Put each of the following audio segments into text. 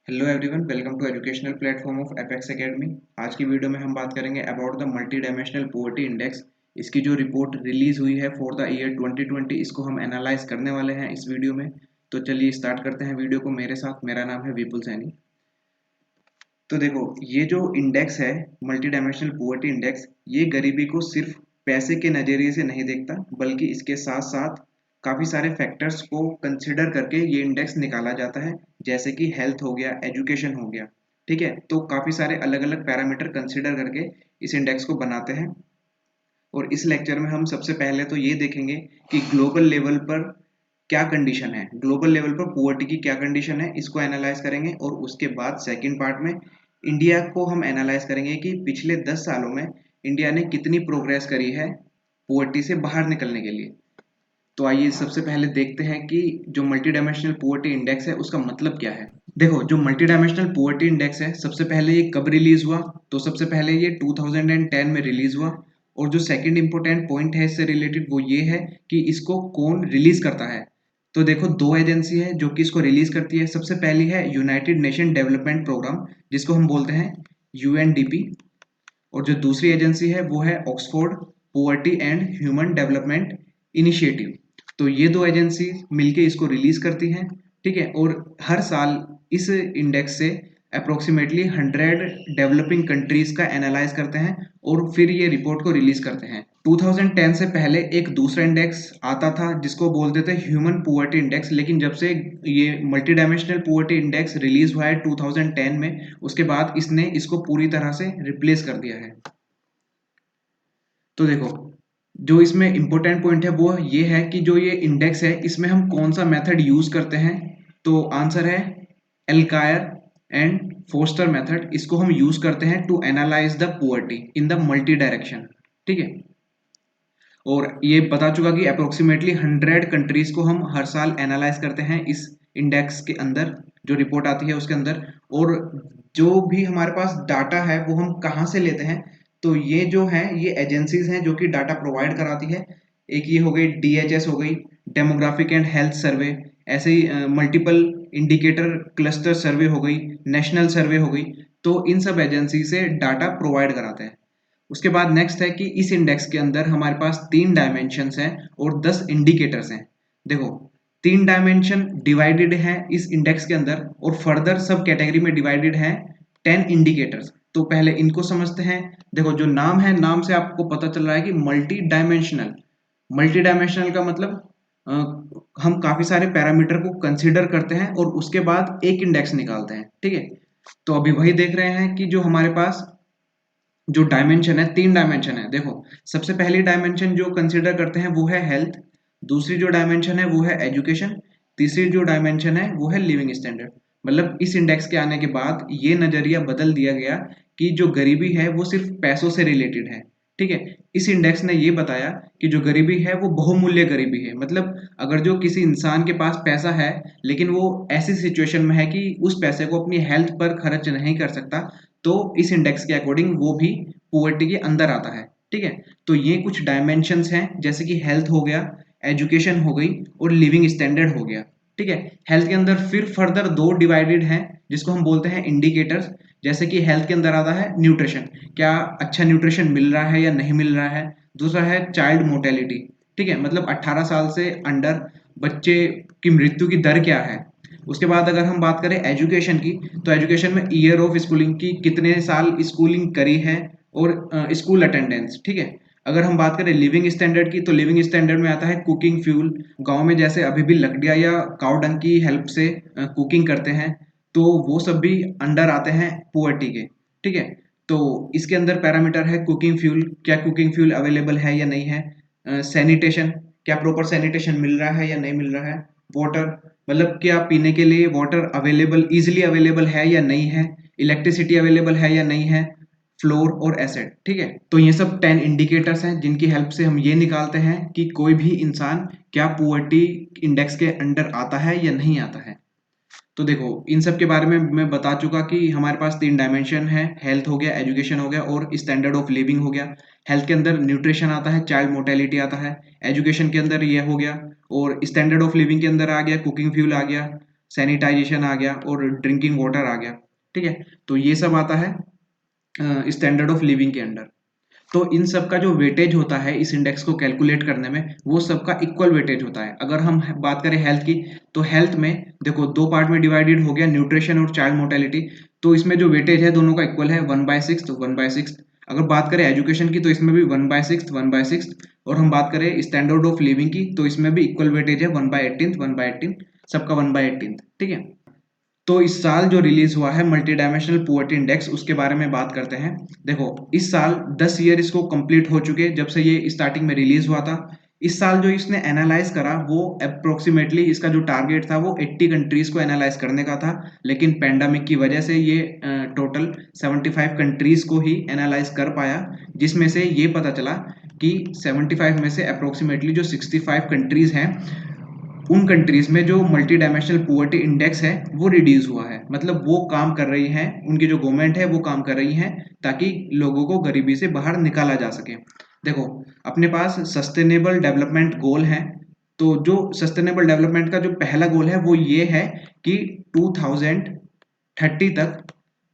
Hello everyone, welcome to educational platform of apex academy. आज की video में हम बात करेंगे about the multi dimensional poverty index. इसकी जो रिपोर्ट रिलीज हुई है फॉर द ईयर 2020, इसको हम एनालाइज करने वाले हैं इस वीडियो में। तो चलिए स्टार्ट करते हैं वीडियो को मेरे साथ। मेरा नाम है विपुल सैनी। तो देखो, ये जो इंडेक्स है मल्टी डायमेंशनल पॉवर्टी इंडेक्स, ये गरीबी को सिर्फ पैसे के नज़रिए से नहीं देखता, बल्कि इसके साथ साथ काफ़ी सारे फैक्टर्स को कंसिडर करके ये इंडेक्स निकाला जाता है। जैसे कि हेल्थ हो गया, एजुकेशन हो गया, ठीक है। तो काफ़ी सारे अलग अलग पैरामीटर कंसिडर करके इस इंडेक्स को बनाते हैं। और इस लेक्चर में हम सबसे पहले तो ये देखेंगे कि ग्लोबल लेवल पर क्या कंडीशन है, ग्लोबल लेवल पर पुअर्टी की क्या कंडीशन है, इसको एनालाइज करेंगे। और उसके बाद सेकंड पार्ट में इंडिया को हम एनालाइज करेंगे कि पिछले 10 सालों में इंडिया ने कितनी प्रोग्रेस करी है पुअर्टी से बाहर निकलने के लिए। तो आइए सबसे पहले देखते हैं कि जो मल्टी डायमेंशनल पुअर्टी इंडेक्स है उसका मतलब क्या है। देखो, जो मल्टी डायमेंशनल पुअर्टी इंडेक्स है, सबसे पहले ये कब रिलीज हुआ? तो सबसे पहले ये 2010 में रिलीज हुआ। और जो सेकंड इंपॉर्टेंट पॉइंट है इससे रिलेटेड वो ये है कि इसको कौन रिलीज करता है। तो देखो, दो एजेंसी है जो कि इसको रिलीज करती है। सबसे पहली है यूनाइटेड नेशन डेवलपमेंट प्रोग्राम, जिसको हम बोलते हैं यूएनडीपी। और जो दूसरी एजेंसी है वो है Oxford poverty and human development initiative. तो ये दो एजेंसी मिलके इसको रिलीज करती हैं, ठीक है। और हर साल इस इंडेक्स से अप्रोक्सीमेटली 100 डेवलपिंग कंट्रीज का एनालाइज करते हैं और फिर ये रिपोर्ट को रिलीज करते हैं। 2010 से पहले एक दूसरा इंडेक्स आता था जिसको बोलते थे ह्यूमन पुअर्टी इंडेक्स, लेकिन जब से ये multi dimensional poverty index release हुआ है 2010 में, उसके बाद इसने इसको पूरी तरह से रिप्लेस कर दिया है। तो देखो, जो इसमें इंपॉर्टेंट पॉइंट है वो ये है कि जो ये इंडेक्स है इसमें हम कौन सा मेथड यूज करते हैं। तो आंसर है एल्कायर एंड फोस्टर मेथड। इसको हम यूज करते हैं to analyse the poverty in the multi direction, ठीक है। और ये बता चुका कि अप्रोक्सीमेटली 100 कंट्रीज को हम हर साल एनालाइज करते हैं इस इंडेक्स के अंदर, जो रिपोर्ट आती है उसके अंदर। और जो भी हमारे पास डाटा है वो हम कहाँ से लेते हैं? तो ये जो है ये एजेंसीज हैं जो कि डाटा प्रोवाइड कराती है। एक ये हो गई डीएचएस हो गई, डेमोग्राफिक एंड हेल्थ सर्वे। ऐसे ही मल्टीपल इंडिकेटर क्लस्टर सर्वे हो गई, नेशनल सर्वे हो गई। तो इन सब एजेंसी से डाटा प्रोवाइड कराते हैं। उसके बाद नेक्स्ट है कि इस इंडेक्स के अंदर हमारे पास 3 डायमेंशंस हैं और 10 इंडिकेटर्स हैं। देखो, 3 डायमेंशन डिवाइडेड हैं इस इंडेक्स के अंदर और फर्दर सब कैटेगरी में डिवाइडेड हैं 10 इंडिकेटर्स। तो पहले इनको समझते हैं। देखो, जो नाम है, नाम से आपको पता चल रहा है कि मल्टी डायमेंशनल। मल्टी डायमेंशनल का मतलब अ, हम काफी सारे पैरामीटर को कंसीडर करते हैं और उसके बाद एक इंडेक्स निकालते हैं, ठीक है। तो अभी वही देख रहे हैं कि जो हमारे पास जो डायमेंशन है, 3 डायमेंशन है। देखो, सबसे पहली डायमेंशन जो कंसिडर करते हैं वो है हेल्थ। दूसरी जो डायमेंशन है वो है एजुकेशन। तीसरी जो डायमेंशन है वो है लिविंग स्टैंडर्ड। मतलब इस इंडेक्स के आने के बाद ये नजरिया बदल दिया गया कि जो गरीबी है वो सिर्फ पैसों से रिलेटेड है, ठीक है। इस इंडेक्स ने ये बताया कि जो गरीबी है वो बहुमूल्य गरीबी है। मतलब अगर जो किसी इंसान के पास पैसा है लेकिन वो ऐसी सिचुएशन में है कि उस पैसे को अपनी हेल्थ पर खर्च नहीं कर सकता, तो इस इंडेक्स के अकॉर्डिंग वो भी पुअर्टी के अंदर आता है, ठीक है। तो ये कुछ डायमेंशंस हैं, जैसे कि हेल्थ हो गया, एजुकेशन हो गई और लिविंग स्टैंडर्ड हो गया, ठीक है। हेल्थ के अंदर फिर फर्दर दो डिवाइडेड हैं जिसको हम बोलते हैं इंडिकेटर्स। जैसे कि हेल्थ के अंदर आता है न्यूट्रिशन, क्या अच्छा न्यूट्रिशन मिल रहा है या नहीं मिल रहा है। दूसरा है चाइल्ड मोर्टेलिटी, ठीक है, मतलब 18 साल से अंडर बच्चे की मृत्यु की दर क्या है। उसके बाद अगर हम बात करें एजुकेशन की, तो एजुकेशन में ईयर ऑफ स्कूलिंग की, कितने साल स्कूलिंग करी है, और स्कूल अटेंडेंस, ठीक है। अगर हम बात करें लिविंग स्टैंडर्ड की, तो लिविंग स्टैंडर्ड में आता है कुकिंग फ्यूल। गांव में जैसे अभी भी लकड़ियाँ या काव डंग की हेल्प से कुकिंग करते हैं, तो वो सब भी अंडर आते हैं पुअर्टी के, ठीक है। तो इसके अंदर पैरामीटर है कुकिंग फ्यूल, क्या कुकिंग फ्यूल अवेलेबल है या नहीं है। सैनिटेशन, क्या प्रॉपर सैनिटेशन मिल रहा है या नहीं मिल रहा है। वाटर, मतलब क्या पीने के लिए वाटर अवेलेबल, इजीली अवेलेबल है या नहीं है। इलेक्ट्रिसिटी अवेलेबल है या नहीं है। फ्लोर और एसिड, ठीक है। तो ये सब 10 इंडिकेटर्स हैं जिनकी हेल्प से हम ये निकालते हैं कि कोई भी इंसान क्या पुअर्टी इंडेक्स के अंडर आता है या नहीं आता है। तो देखो, इन सब के बारे में मैं बता चुका कि हमारे पास 3 डायमेंशन है, हेल्थ हो गया, एजुकेशन हो गया और स्टैंडर्ड ऑफ लिविंग हो गया। हेल्थ के अंदर न्यूट्रिशन आता है, चाइल्ड मोर्टेलिटी आता है। एजुकेशन के अंदर ये हो गया और स्टैंडर्ड ऑफ लिविंग के अंदर आ गया कुकिंग फ्यूल आ गया। सैनिटाइजेशन आ गया और ड्रिंकिंग वाटर आ गया, ठीक है। तो ये सब आता है स्टैंडर्ड ऑफ लिविंग के अंडर। तो इन सब का जो वेटेज होता है इस इंडेक्स को कैलकुलेट करने में, वो सबका इक्वल वेटेज होता है। अगर हम बात करें हेल्थ की, तो हेल्थ में देखो दो पार्ट में डिवाइडेड हो गया, न्यूट्रिशन और चाइल्ड मोर्टेलिटी। तो इसमें जो वेटेज है दोनों का इक्वल है, 1/6 1/6। अगर बात करें एजुकेशन की तो इसमें भी 1/6 1/6। और हम बात करें स्टैंडर्ड ऑफ लिविंग की तो इसमें भी इक्वल वेटेज है, 1/18 1/18, सबका 1/18, ठीक है। तो इस साल जो रिलीज हुआ है मल्टी डायमेंशनल पुअर्टी इंडेक्स, उसके बारे में बात करते हैं। देखो इस साल 10 ईयर इसको कंप्लीट हो चुके जब से ये स्टार्टिंग में रिलीज हुआ था। इस साल जो इसने एनालाइज करा वो अप्रोक्सीमेटली, इसका जो टारगेट था वो 80 कंट्रीज को एनालाइज करने का था, लेकिन पैंडेमिक की वजह से ये टोटल 75 कंट्रीज को ही एनालाइज कर पाया, जिसमें से ये पता चला कि 75 में से अप्रोक्सीमेटली जो 65 कंट्रीज हैं, उन कंट्रीज में जो मल्टी डायमेंशनल पुअर्टी इंडेक्स है वो रिड्यूस हुआ है। मतलब वो काम कर रही हैं, उनकी जो गवर्नमेंट है वो काम कर रही हैं ताकि लोगों को गरीबी से बाहर निकाला जा सके। देखो अपने पास सस्टेनेबल डेवलपमेंट गोल है, तो जो सस्टेनेबल डेवलपमेंट का जो पहला गोल है वो ये है कि 2030 तक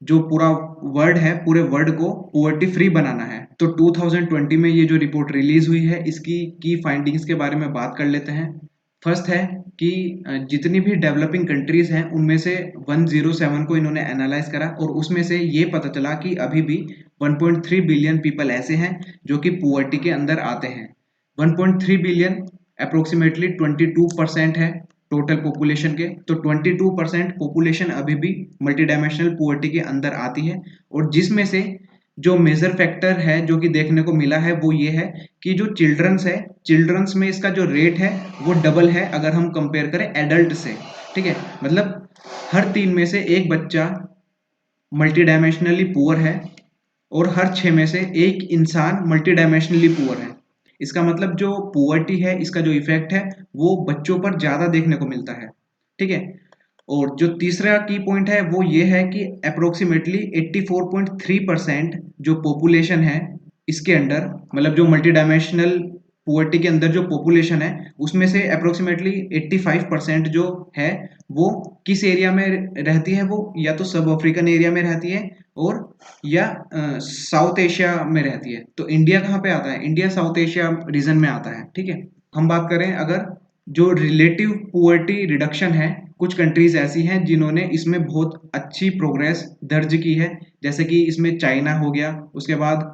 जो पूरा वर्ल्ड है, पूरे वर्ल्ड को पुअर्टी फ्री बनाना है। तो 2020 में ये जो रिपोर्ट रिलीज हुई है इसकी की फाइंडिंग्स के बारे में बात कर लेते हैं। फर्स्ट है कि जितनी भी डेवलपिंग कंट्रीज हैं उनमें से 107 को इन्होंने एनालाइज करा, और उसमें से ये पता चला कि अभी भी 1.3 बिलियन पीपल ऐसे हैं जो कि पुअर्टी के अंदर आते हैं। 1.3 बिलियन अप्रोक्सीमेटली 22% है टोटल पॉपुलेशन के। तो 22% पॉपुलेशन अभी भी मल्टी डायमेंशनल पुअर्टी के अंदर आती है, और जिसमें से जो मेजर फैक्टर है जो कि देखने को मिला है वो ये है कि जो चिल्ड्रंस है, चिल्ड्रंस में इसका जो रेट है वो डबल है अगर हम कंपेयर करें एडल्ट से, ठीक है। मतलब हर 3 में से एक बच्चा मल्टी डायमेंशनली पुअर है, और हर 6 में से एक इंसान मल्टी डायमेंशनली पुअर है। इसका मतलब जो पुअर्टी है इसका जो इफेक्ट है वो बच्चों पर ज्यादा देखने को मिलता है, ठीक है। और जो तीसरा की पॉइंट है वो ये है कि अप्रोक्सीमेटली 84.3% जो पॉपुलेशन है इसके अंडर, मतलब जो मल्टी डायमेंशनल पुअर्टी के अंदर जो पॉपुलेशन है उसमें से अप्रोक्सीमेटली 85% जो है वो किस एरिया में रहती है, वो या तो सब अफ्रीकन एरिया में रहती है और या साउथ एशिया में रहती है। तो इंडिया कहाँ पे आता है? इंडिया साउथ एशिया रीजन में आता है, ठीक है। हम बात करें अगर जो रिलेटिव पुअर्टी रिडक्शन है, कुछ कंट्रीज ऐसी हैं जिन्होंने इसमें बहुत अच्छी प्रोग्रेस दर्ज की है, जैसे कि इसमें चाइना हो गया, उसके बाद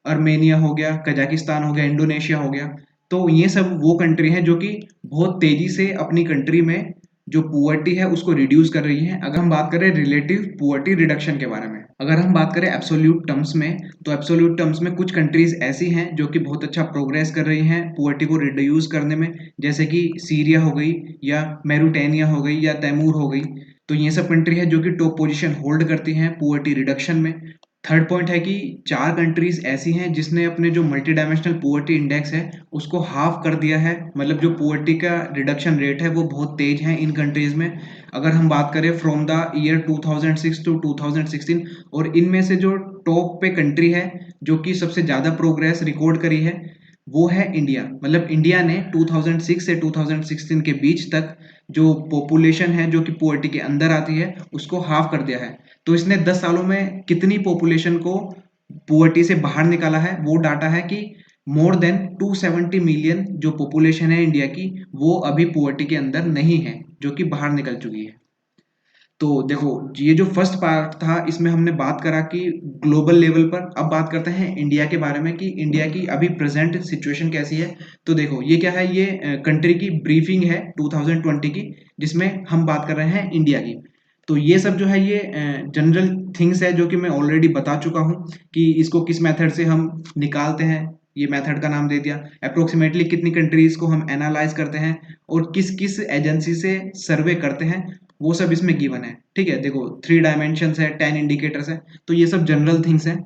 अर्मेनिया हो गया, कजाकिस्तान हो गया, इंडोनेशिया हो गया। तो ये सब वो कंट्री हैं जो कि बहुत तेजी से अपनी कंट्री में जो पुअर्टी है उसको रिड्यूस कर रही है। अगर हम बात करें रिलेटिव पुअर्टी रिडक्शन के बारे में, अगर हम बात करें एब्सोल्यूट टर्म्स में, तो एब्सोल्यूट टर्म्स में कुछ कंट्रीज ऐसी हैं जो कि बहुत अच्छा प्रोग्रेस कर रही हैं पुअर्टी को रिड्यूस करने में, जैसे कि सीरिया हो गई, या मैरूटेनिया हो गई, या तैमूर हो गई। तो ये सब कंट्री है जो कि टॉप पोजीशन होल्ड करती हैं पुअर्टी रिडक्शन में। थर्ड पॉइंट है कि 4 कंट्रीज ऐसी हैं जिसने अपने जो मल्टी डायमेंशनल पुअर्टी इंडेक्स है उसको हाफ कर दिया है, मतलब जो पुअर्टी का रिडक्शन रेट है वो बहुत तेज है इन कंट्रीज में। अगर हम बात करें फ्रॉम द ईयर 2006 टू 2016, और इनमें से जो टॉप पे कंट्री है जो कि सबसे ज़्यादा प्रोग्रेस रिकॉर्ड करी है वो है इंडिया। मतलब इंडिया ने 2006 से 2016 के बीच तक जो पॉपुलेशन है जो कि पुअर्टी के अंदर आती है उसको हाफ कर दिया है। तो इसने 10 सालों में कितनी पॉपुलेशन को पुअर्टी से बाहर निकाला है, वो डाटा है कि मोर देन 270 मिलियन जो पॉपुलेशन है इंडिया की वो अभी पुअर्टी के अंदर नहीं है, जो कि बाहर निकल चुकी है। तो देखो ये जो फर्स्ट पार्ट था इसमें हमने बात करा कि ग्लोबल लेवल पर। अब बात करते हैं इंडिया के बारे में कि इंडिया की अभी प्रेजेंट सिचुएशन कैसी है। तो देखो ये क्या है, ये कंट्री की ब्रीफिंग है 2020 की, जिसमें हम बात कर रहे हैं इंडिया की। तो ये सब जो है ये जनरल थिंग्स है जो कि मैं ऑलरेडी बता चुका हूँ कि इसको किस मेथड से हम निकालते हैं। ये मेथड का नाम दे दिया, अप्रोक्सीमेटली कितनी कंट्रीज को हम एनालाइज करते हैं और किस किस एजेंसी से सर्वे करते हैं, वो सब इसमें गिवन है, ठीक है। देखो 3 डायमेंशंस है, 10 इंडिकेटर्स है, तो ये सब जनरल थिंग्स हैं।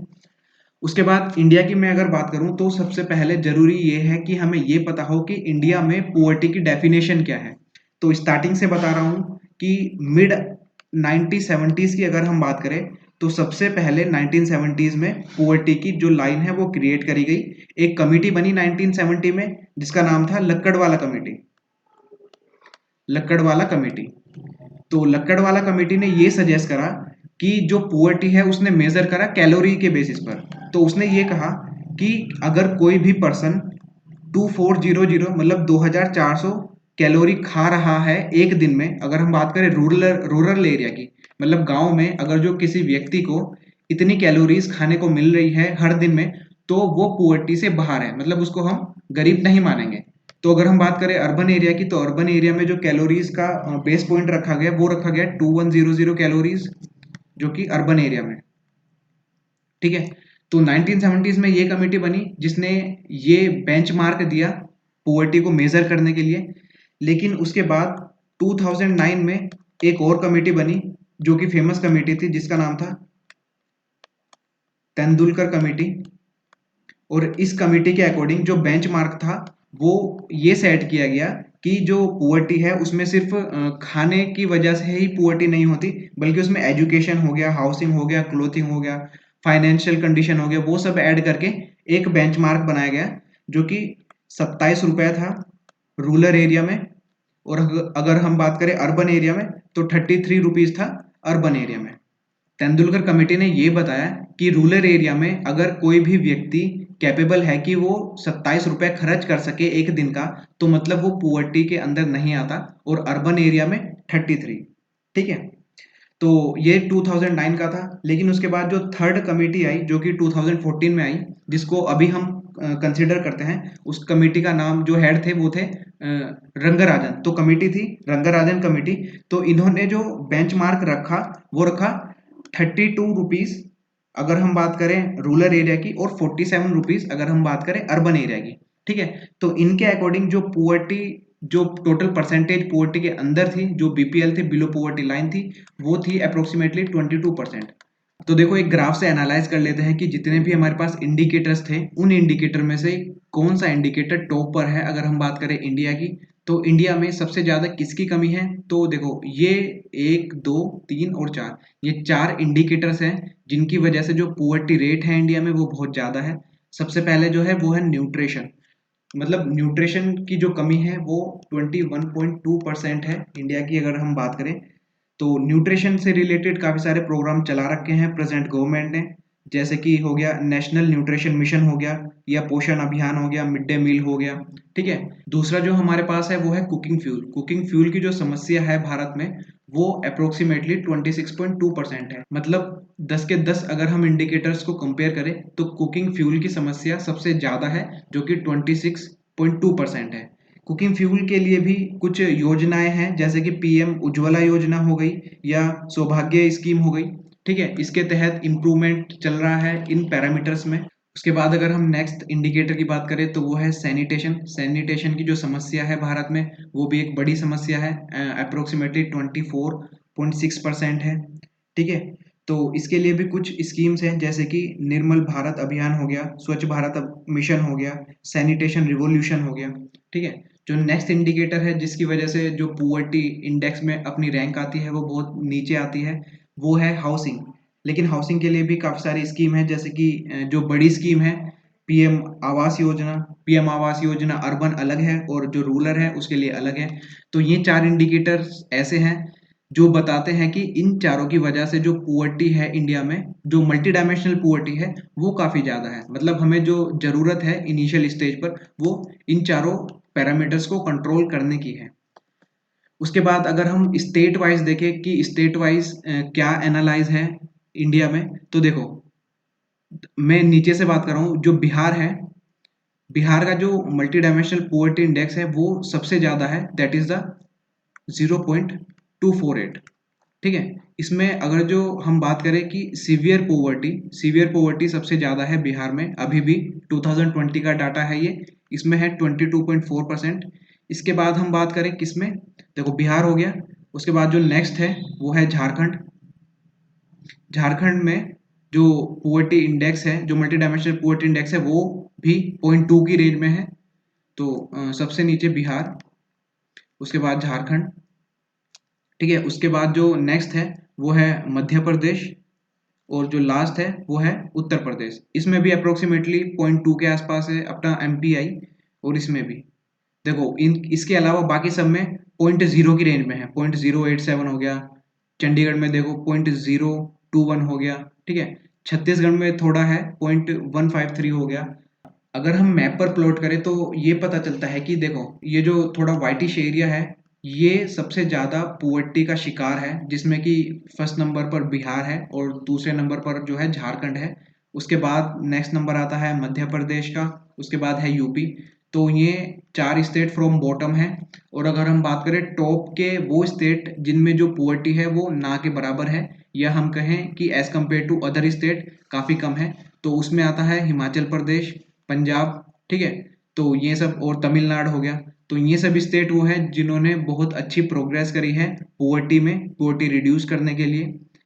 उसके बाद इंडिया की मैं अगर बात करूं तो सबसे पहले जरूरी ये है कि हमें ये पता हो कि इंडिया में पुअर्टी की डेफिनेशन क्या है। तो स्टार्टिंग से बता रहा हूं कि मिड 1970s की अगर हम बात करें तो सबसे पहले 1970s में पुअर्टी की जो लाइन है वो क्रिएट करी गई। एक कमिटी बनी 1970 में जिसका नाम था लक्कड़वाला कमेटी, लक्कड़वाला कमेटी। तो लक्कड़वाला कमेटी ने ये सजेस्ट करा कि जो पुअर्टी है उसने मेजर करा कैलोरी के बेसिस पर। तो उसने ये कहा कि अगर कोई भी पर्सन 2400 मतलब 2400 कैलोरी खा रहा है एक दिन में, अगर हम बात करें रूरल एरिया की, मतलब गांव में अगर जो किसी व्यक्ति को इतनी कैलोरीज खाने को मिल रही है हर दिन में, तो वो पुअर्टी से बाहर है, मतलब उसको हम गरीब नहीं मानेंगे। तो अगर हम बात करें अर्बन एरिया की, तो अर्बन एरिया में जो कैलोरीज का बेस पॉइंट रखा गया वो रखा गया 2100 कैलोरीज, जो कि अर्बन एरिया में, ठीक है। तो 1970s में ये कमेटी बनी जिसने ये बेंचमार्क दिया पॉवर्टी को मेजर करने के लिए। लेकिन उसके बाद 2009 में एक और कमेटी बनी जो कि फेमस कमेटी थी, जिसका नाम था तेंदुलकर कमेटी। और इस कमेटी के अकॉर्डिंग जो बेंचमार्क था वो ये सेट किया गया कि जो पुअर्टी है उसमें सिर्फ खाने की वजह से ही पुअर्टी नहीं होती, बल्कि उसमें एजुकेशन हो गया, हाउसिंग हो गया, क्लोथिंग हो गया, फाइनेंशियल कंडीशन हो गया, वो सब ऐड करके एक बेंचमार्क बनाया गया जो कि 27 रुपया था रूरल एरिया में। और अगर हम बात करें अर्बन एरिया में तो 33 रुपीज था अर्बन एरिया में। तेंदुलकर कमेटी ने ये बताया कि रूरल एरिया में अगर कोई भी व्यक्ति कैपेबल है कि वो 27 रुपए खर्च कर सके एक दिन का, तो मतलब वो पुअर्टी के अंदर नहीं आता, और अर्बन एरिया में 33, ठीक है। तो ये 2009 का था। लेकिन उसके बाद जो थर्ड कमेटी आई जो कि 2014 में आई, जिसको अभी हम कंसिडर करते हैं, उस कमेटी का नाम, जो हेड थे वो थे रंगराजन। तो कमेटी थी रंगराजन कमेटी। तो इन्होंने जो बेंचमार्क रखा वो रखा 32 रुपीज अगर हम बात करें रूरल एरिया की, और 47 रुपीज अगर हम बात करें अर्बन एरिया की, ठीक है। तो इनके अकॉर्डिंग जो पुअर्टी, जो टोटल परसेंटेज पुअर्टी के अंदर थी, जो बीपीएल थी, बिलो पुअर्टी लाइन थी, वो थी अप्रोक्सीमेटली 22%। तो देखो एक ग्राफ से एनालाइज कर लेते हैं कि जितने भी हमारे पास इंडिकेटर्स थे, उन इंडिकेटर में से कौन सा इंडिकेटर टॉप पर है। अगर हम बात करें इंडिया की, तो इंडिया में सबसे ज्यादा किसकी कमी है, तो देखो ये 1, 2, 3 और 4, ये 4 इंडिकेटर्स हैं जिनकी वजह से जो पुअर्टी रेट है इंडिया में वो बहुत ज्यादा है। सबसे पहले जो है वो है न्यूट्रिशन, मतलब न्यूट्रिशन की जो कमी है वो 21.2% है इंडिया की। अगर हम बात करें तो न्यूट्रिशन से रिलेटेड काफ़ी सारे प्रोग्राम चला रखे हैं प्रेजेंट गवर्नमेंट ने, जैसे कि हो गया नेशनल न्यूट्रिशन मिशन हो गया, या पोषण अभियान हो गया, मिड डे मील हो गया, ठीक है। दूसरा जो हमारे पास है वो है कुकिंग फ्यूल। कुकिंग फ्यूल की जो समस्या है भारत में वो अप्रोक्सीमेटली 26.2% है। मतलब 10 के 10 अगर हम इंडिकेटर्स को कंपेयर करें तो कुकिंग फ्यूल की समस्या सबसे ज़्यादा है, जो कि 26.2% है। कुकिंग फ्यूल के लिए भी कुछ योजनाएं हैं, जैसे कि पीएम उज्ज्वला योजना हो गई या सौभाग्य स्कीम हो गई, ठीक है। इसके तहत इम्प्रूवमेंट चल रहा है इन पैरामीटर्स में। उसके बाद अगर हम नेक्स्ट इंडिकेटर की बात करें तो वो है सैनिटेशन। सैनिटेशन की जो समस्या है भारत में वो भी एक बड़ी समस्या है, अप्रोक्सीमेटली 24.6% है, ठीक है। तो इसके लिए भी कुछ स्कीम्स हैं, जैसे कि निर्मल भारत अभियान हो गया, स्वच्छ भारत मिशन हो गया, सैनिटेशन रिवॉल्यूशन हो गया, ठीक है। जो नेक्स्ट इंडिकेटर है जिसकी वजह से जो पुअर्टी इंडेक्स में अपनी रैंक आती है वो बहुत नीचे आती है, वो है हाउसिंग। लेकिन हाउसिंग के लिए भी काफ़ी सारी स्कीम है, जैसे कि जो बड़ी स्कीम है PM Awas Yojana. PM Awas Yojana urban अलग है और जो रूरल है उसके लिए अलग है। तो ये 4 इंडिकेटर्स ऐसे हैं जो बताते हैं कि इन चारों की वजह से जो पुअर्टी है इंडिया में, जो मल्टी डायमेंशनल पुअर्टी है वो काफ़ी ज़्यादा है। मतलब हमें जो ज़रूरत है इनिशियल स्टेज पर वो इन चारों पैरामीटर्स को कंट्रोल करने की है। उसके बाद अगर हम स्टेट वाइज देखें कि स्टेट वाइज क्या एनालाइज है इंडिया में, तो देखो मैं नीचे से बात कर रहा हूँ। जो बिहार है, बिहार का जो मल्टी डायमेंशनल पुअर्टी इंडेक्स है वो सबसे ज़्यादा है, दैट इज द 0.248, ठीक है। इसमें अगर जो हम बात करें कि सीवियर पोवर्टी सबसे ज़्यादा है बिहार में, अभी भी 2020 का डाटा है ये, इसमें है 22.4%। इसके बाद हम बात करें किसमें, देखो बिहार हो गया, उसके बाद जो नेक्स्ट है वो है झारखंड। झारखंड में जो पोवर्टी इंडेक्स है, जो मल्टी डायमेंशनल पोवर्टी इंडेक्स है वो भी 0.2 की रेंज में है। तो सबसे नीचे बिहार, उसके बाद झारखंड, ठीक है। उसके बाद जो नेक्स्ट है वो है मध्य प्रदेश, और जो लास्ट है वो है उत्तर प्रदेश। इसमें भी अप्रोक्सीमेटली 0.2 के आसपास है अपना एमपीआई, और इसमें भी देखो इन इसके अलावा बाकी सब में 0.0 की रेंज में है, 0.087 हो गया। चंडीगढ़ में देखो 0.021 हो गया, ठीक है। छत्तीसगढ़ में थोड़ा है, 0.153 हो गया। अगर हम मैप पर प्लॉट करें तो ये पता चलता है कि देखो ये जो थोड़ा वाइटिश एरिया है ये सबसे ज़्यादा पुअर्टी का शिकार है, जिसमें कि फर्स्ट नंबर पर बिहार है और दूसरे नंबर पर जो है झारखंड है। उसके बाद नेक्स्ट नंबर आता है मध्य प्रदेश का, उसके बाद है यूपी। तो ये 4 स्टेट फ्रॉम बॉटम है। और अगर हम बात करें टॉप के वो स्टेट जिनमें जो पुअर्टी है वो ना के बराबर है, या हम कहें कि as compare to other state काफ़ी कम है, तो उसमें आता है हिमाचल प्रदेश, पंजाब, ठीक है। तो ये सब, और तमिलनाडु हो गया। तो ये सब स्टेट वो हैं जिन्होंने बहुत अच्छी प्रोग्रेस करी है पुअर्टी में, पुअर्टी रिड्यूस करने के लिए।